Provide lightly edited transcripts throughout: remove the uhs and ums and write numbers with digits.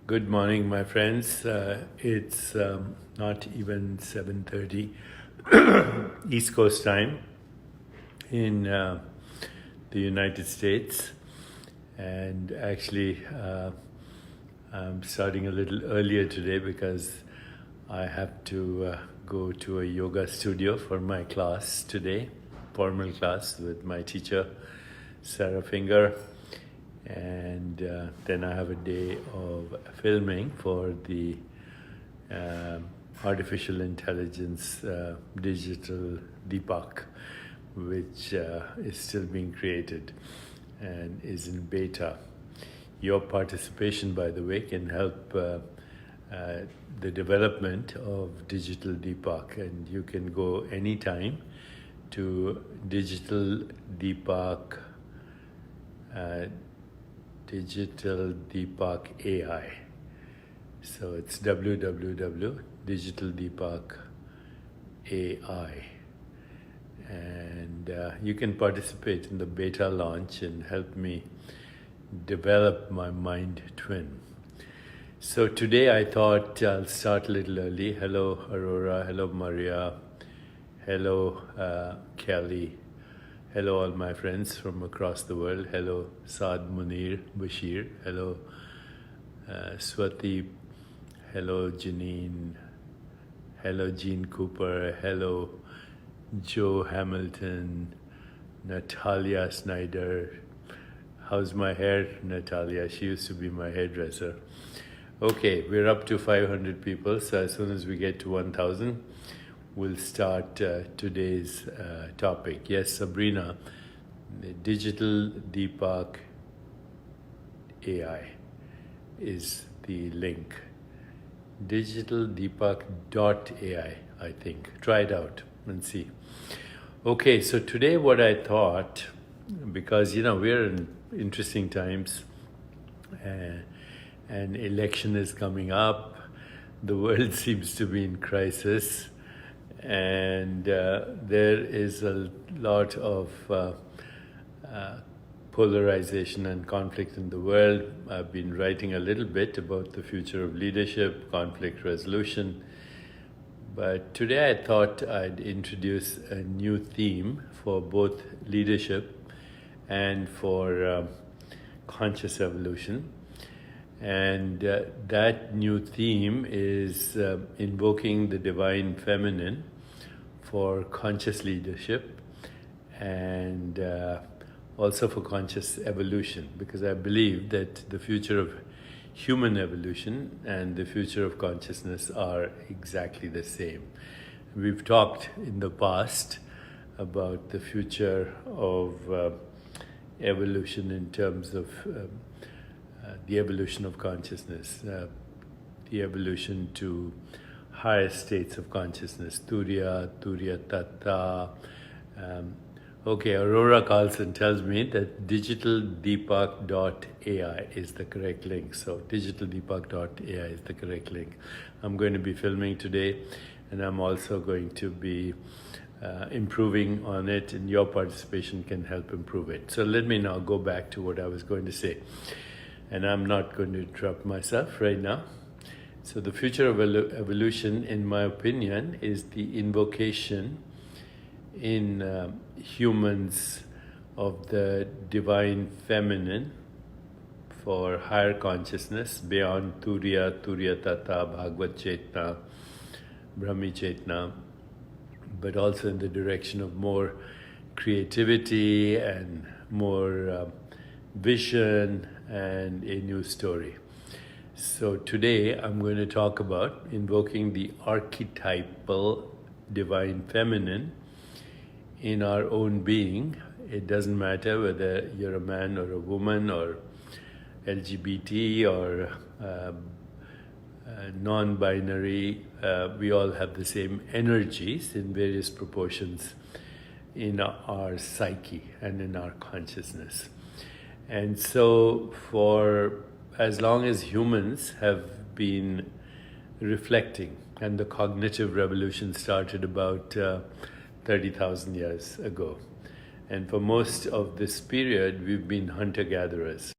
Good morning, my friends. It's not even 7:30 East Coast time in the United States, and actually, I'm starting a little earlier today because I have to go to a yoga studio for my class today, formal class with my teacher, Sarah Finger. And then I have a day of filming for the artificial intelligence digital Deepak, which is still being created and is in beta. Your participation, by the way, can help the development of digital Deepak, and you can go anytime to digital Deepak AI. So it's www.digitaldeepak.ai, and you can participate in the beta launch and help me develop my mind twin. So today I thought I'll start a little early. Hello Aurora, hello Maria, hello Kelly. Hello all my friends from across the world. Hello Saad Munir Bashir. Hello Swati. Hello Janine. Hello Jean Cooper. Hello Joe Hamilton. Natalia Snyder. How's my hair, Natalia? She used to be my hairdresser. Okay, we're up to 500 people, so as soon as we get to 1,000, we'll start today's topic. Yes, Sabrina, the digital Deepak AI is the link. Digitaldeepak.ai, I think. Try it out and see. Okay, so today what I thought, because we're in interesting times, an election is coming up, the world seems to be in crisis, and there is a lot of polarization and conflict in the world. I've been writing a little bit about the future of leadership, conflict resolution, but today I thought I'd introduce a new theme for both leadership and for conscious evolution. And that new theme is invoking the divine feminine for conscious leadership and also for conscious evolution, because I believe that the future of human evolution and the future of consciousness are exactly the same. We've talked in the past about the future of evolution in terms of the evolution of consciousness, the evolution to higher states of consciousness, Turiya, Turiya Tattva. Okay, Aurora Carlson tells me that digitaldeepak.ai is the correct link. So digitaldeepak.ai is the correct link. I'm going to be filming today, and I'm also going to be improving on it, and your participation can help improve it. So let me now go back to what I was going to say. And I'm not going to interrupt myself right now. So the future of evolution, in my opinion, is the invocation in humans of the divine feminine for higher consciousness beyond Turiya, Turiya Tattva, Bhagavad Chetna, Brahmi Chetna, but also in the direction of more creativity and more vision and a new story. So today I'm going to talk about invoking the archetypal divine feminine in our own being. It doesn't matter whether you're a man or a woman or LGBT or non-binary. We all have the same energies in various proportions in our psyche and in our consciousness. And so for as long as humans have been reflecting, and the cognitive revolution started about 30,000 years ago, and for most of this period we've been hunter-gatherers.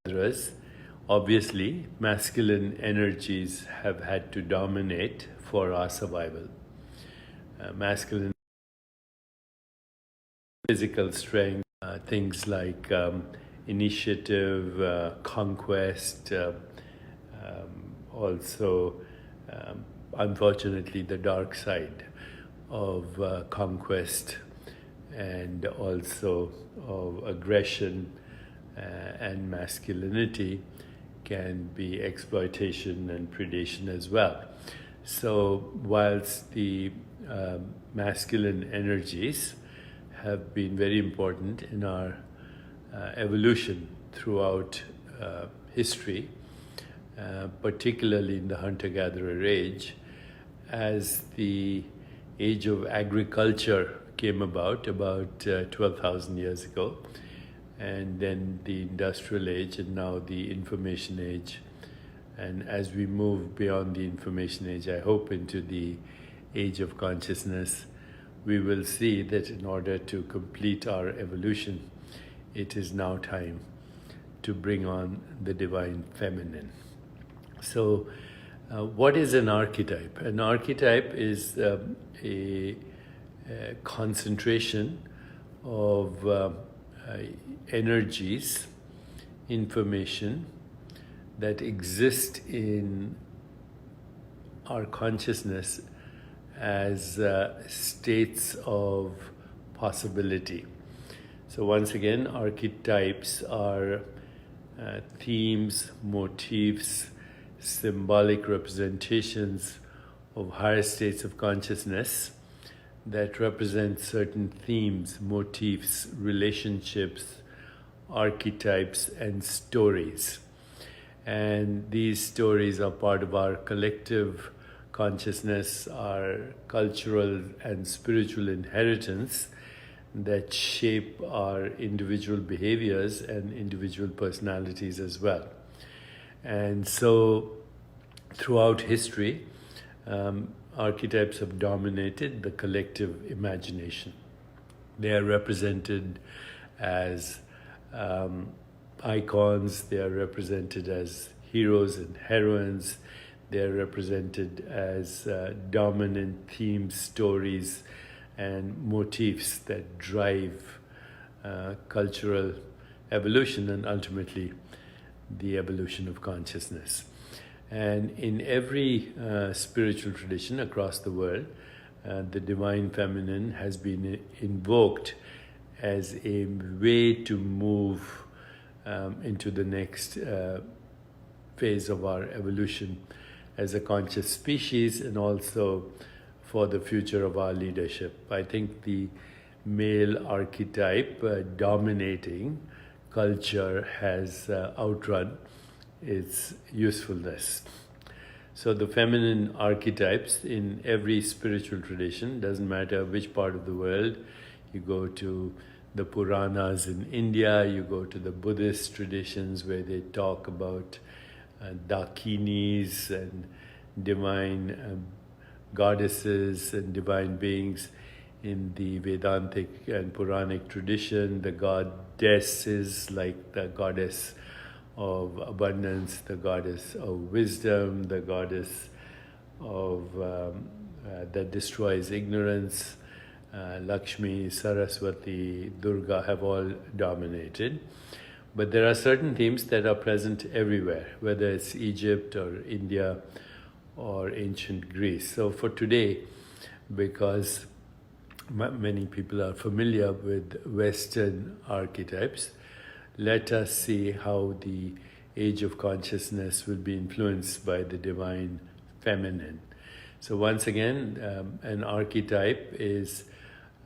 Obviously, masculine energies have had to dominate for our survival. Masculine physical strength, things like initiative, conquest, also, unfortunately, the dark side of conquest and also of aggression and masculinity can be exploitation and predation as well. So whilst the masculine energies have been very important in our evolution throughout history, particularly in the hunter-gatherer age, as the age of agriculture came about 12,000 years ago, and then the industrial age, and now the information age. And as we move beyond the information age, I hope into the age of consciousness, we will see that in order to complete our evolution, it is now time to bring on the divine feminine. So, what is an archetype? An archetype is a concentration of energies, information that exist in our consciousness as states of possibility. So once again, archetypes are themes, motifs, symbolic representations of higher states of consciousness that represent certain themes, motifs, relationships, archetypes, and stories. And these stories are part of our collective consciousness, our cultural and spiritual inheritance that shape our individual behaviors and individual personalities as well. And so throughout history, archetypes have dominated the collective imagination. They are represented as icons, they are represented as heroes and heroines, they are represented as dominant themes, stories, and motifs that drive cultural evolution and ultimately the evolution of consciousness. And in every spiritual tradition across the world, the divine feminine has been invoked as a way to move into the next phase of our evolution as a conscious species, and also for the future of our leadership. I think the male archetype dominating culture has outrun its usefulness. So the feminine archetypes in every spiritual tradition, doesn't matter which part of the world, you go to the Puranas in India, you go to the Buddhist traditions where they talk about Dakinis and divine goddesses and divine beings. In the Vedantic and Puranic tradition, the goddesses like the goddess of abundance, the goddess of wisdom, the goddess of that destroys ignorance, Lakshmi, Saraswati, Durga have all dominated. But there are certain themes that are present everywhere, whether it's Egypt or India or ancient Greece. So for today, because many people are familiar with Western archetypes, let us see how the age of consciousness will be influenced by the divine feminine. So once again, an archetype is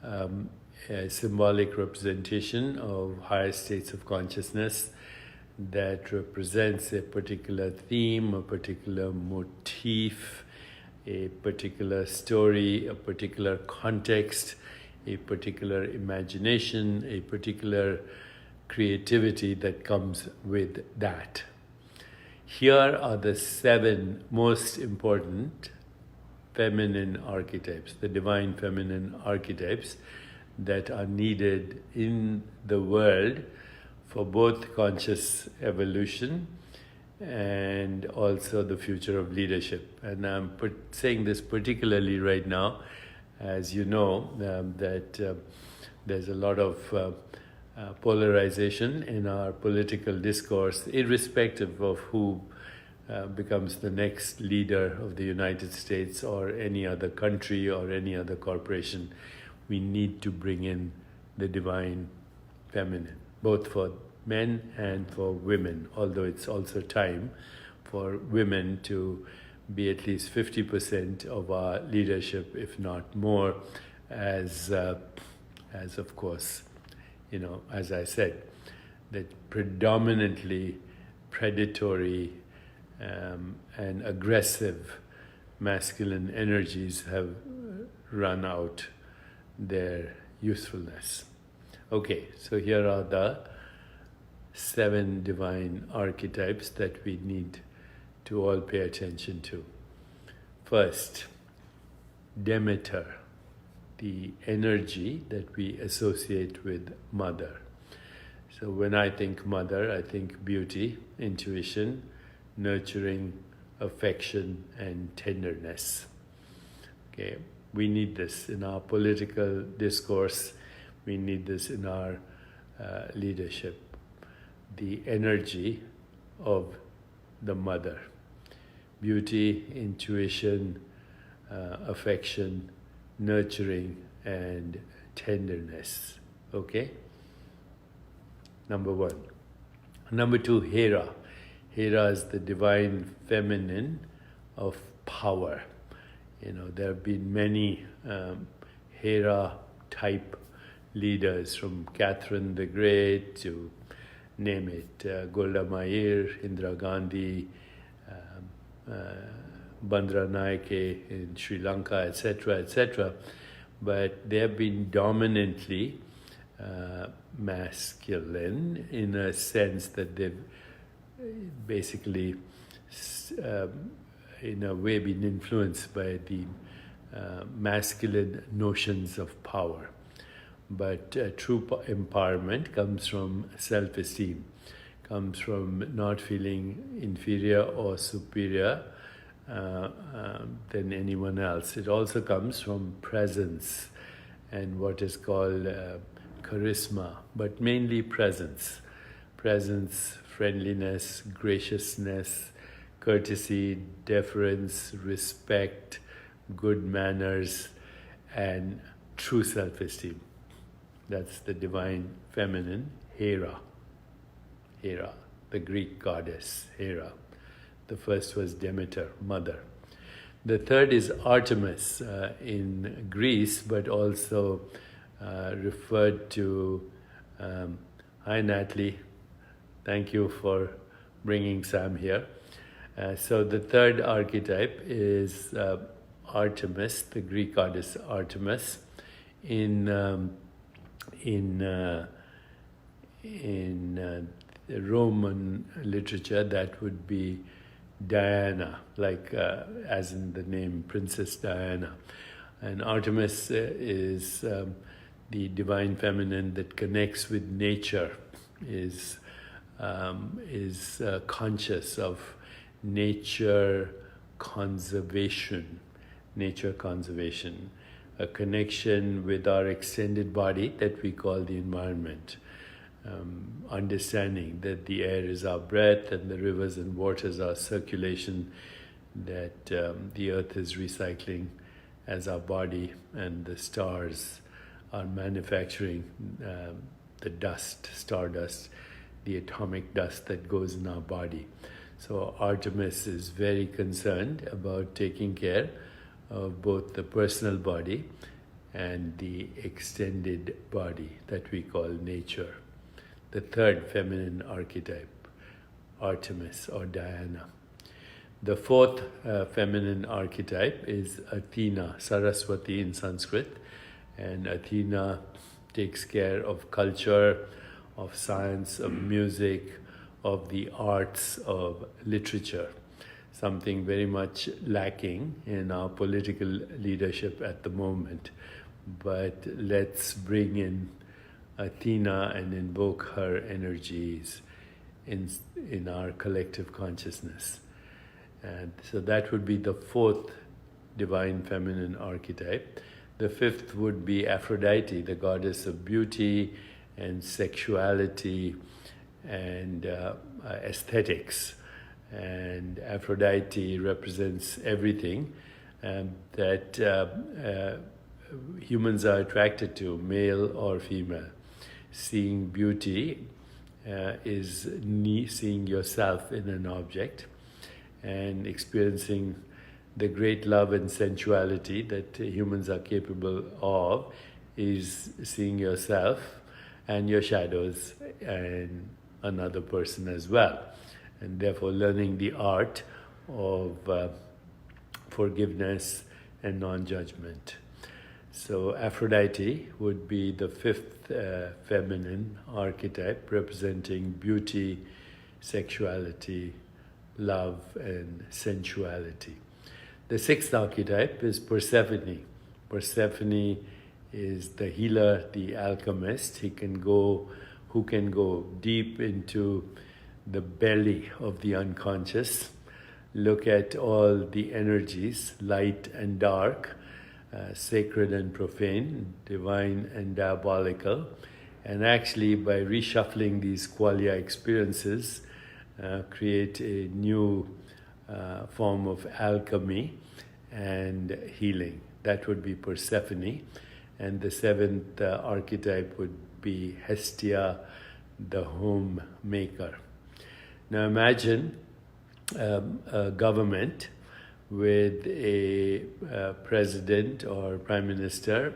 a symbolic representation of higher states of consciousness that represents a particular theme, a particular motif, a particular story, a particular context, a particular imagination, a particular creativity that comes with that. Here are the 7 most important feminine archetypes, the divine feminine archetypes that are needed in the world for both conscious evolution and also the future of leadership. And I'm saying this particularly right now, as you know, that there's a lot of polarization in our political discourse, irrespective of who becomes the next leader of the United States or any other country or any other corporation. We need to bring in the divine feminine, both for men and for women, although it's also time for women to be at least 50% of our leadership, if not more, as of course, as I said, that predominantly predatory and aggressive masculine energies have run out their usefulness. Okay, so here are the 7 divine archetypes that we need to all pay attention to. First, Demeter, the energy that we associate with mother. So when I think mother, I think beauty, intuition, nurturing, affection, and tenderness. Okay, we need this in our political discourse. We need this in our leadership. The energy of the mother. Beauty, intuition, affection, nurturing, and tenderness. Okay? Number 1. Number 2, Hera. Hera is the divine feminine of power. There have been many Hera-type leaders, from Catherine the Great to, name it, Golda Meir, Indira Gandhi, Bandra Naike in Sri Lanka, etc., etc. But they have been dominantly masculine, in a sense that they've basically, in a way, been influenced by the masculine notions of power. But true empowerment comes from self-esteem, comes from not feeling inferior or superior than anyone else. It also comes from presence and what is called charisma, but mainly presence. Presence, friendliness, graciousness, courtesy, deference, respect, good manners, and true self-esteem. That's the divine feminine, Hera. Hera, the Greek goddess, Hera. The first was Demeter, mother. The third is Artemis in Greece, but also referred to. Hi, Natalie. Thank you for bringing Sam here. So the third archetype is Artemis, the Greek goddess Artemis. In Roman literature, that would be Diana, like as in the name Princess Diana. And Artemis is the divine feminine that connects with nature, is conscious of nature conservation, a connection with our extended body that we call the environment. Understanding that the air is our breath and the rivers and waters are circulation, that the earth is recycling as our body, and the stars are manufacturing the dust, stardust, the atomic dust that goes in our body. So Artemis is very concerned about taking care of both the personal body and the extended body that we call nature. The third feminine archetype, Artemis or Diana. The fourth feminine archetype is Athena, Saraswati in Sanskrit. And Athena takes care of culture, of science, of music, of the arts, of literature. Something very much lacking in our political leadership at the moment. But let's bring in Athena and invoke her energies in our collective consciousness. And so that would be the fourth divine feminine archetype. The fifth would be Aphrodite, the goddess of beauty and sexuality and aesthetics. And Aphrodite represents everything that humans are attracted to, male or female. Seeing beauty is seeing yourself in an object, and experiencing the great love and sensuality that humans are capable of is seeing yourself and your shadows and another person as well, and therefore learning the art of forgiveness and non-judgment. So Aphrodite would be the fifth feminine archetype, representing beauty, sexuality, love, and sensuality. The sixth archetype is Persephone. Persephone is the healer, the alchemist. Who can go deep into the belly of the unconscious, look at all the energies, light and dark, sacred and profane, divine and diabolical, and actually by reshuffling these qualia experiences, create a new form of alchemy and healing. That would be Persephone. And the seventh archetype would be Hestia, the homemaker. Now imagine a government with a president or prime minister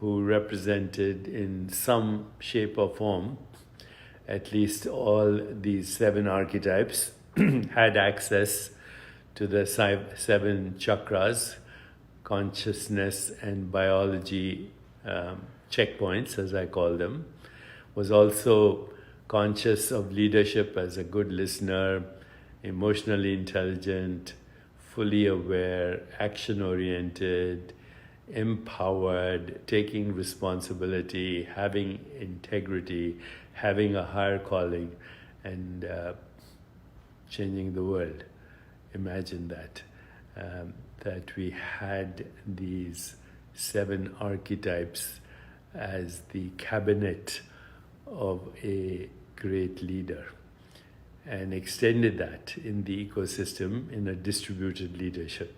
who represented in some shape or form at least all these seven archetypes, had access to the seven chakras, consciousness and biology checkpoints, as I call them, was also conscious of leadership as a good listener, emotionally intelligent, fully aware, action-oriented, empowered, taking responsibility, having integrity, having a higher calling, and changing the world. Imagine that. That we had these seven archetypes as the cabinet of a great leader, and extended that in the ecosystem in a distributed leadership.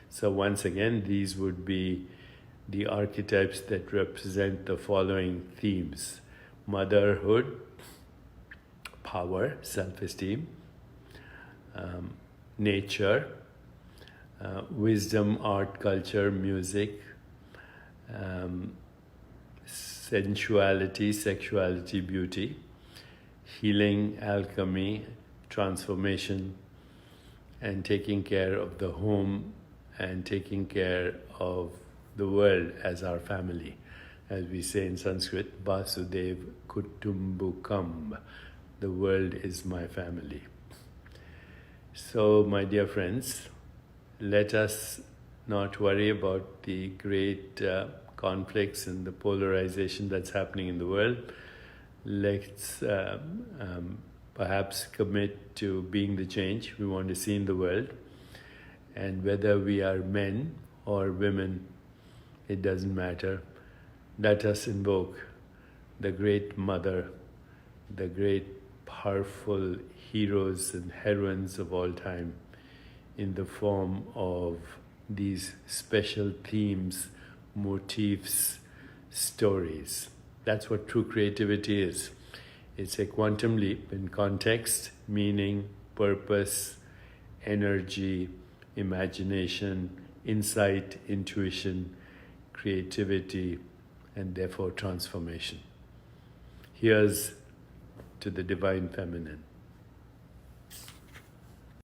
So once again, these would be the archetypes that represent the following themes: motherhood, power, self-esteem, nature, wisdom, art, culture, music, sensuality, sexuality, beauty, healing, alchemy, transformation, and taking care of the home and taking care of the world as our family. As we say in Sanskrit, Vasudev Kutumbukam, the world is my family. So, my dear friends, let us not worry about the great conflicts and the polarization that's happening in the world. Let's perhaps commit to being the change we want to see in the world. And whether we are men or women, it doesn't matter. Let us invoke the great mother, the great powerful heroes and heroines of all time, in the form of these special themes, motifs, stories. That's what true creativity is. It's a quantum leap in context, meaning, purpose, energy, imagination, insight, intuition, creativity, and therefore transformation. Here's to the Divine Feminine.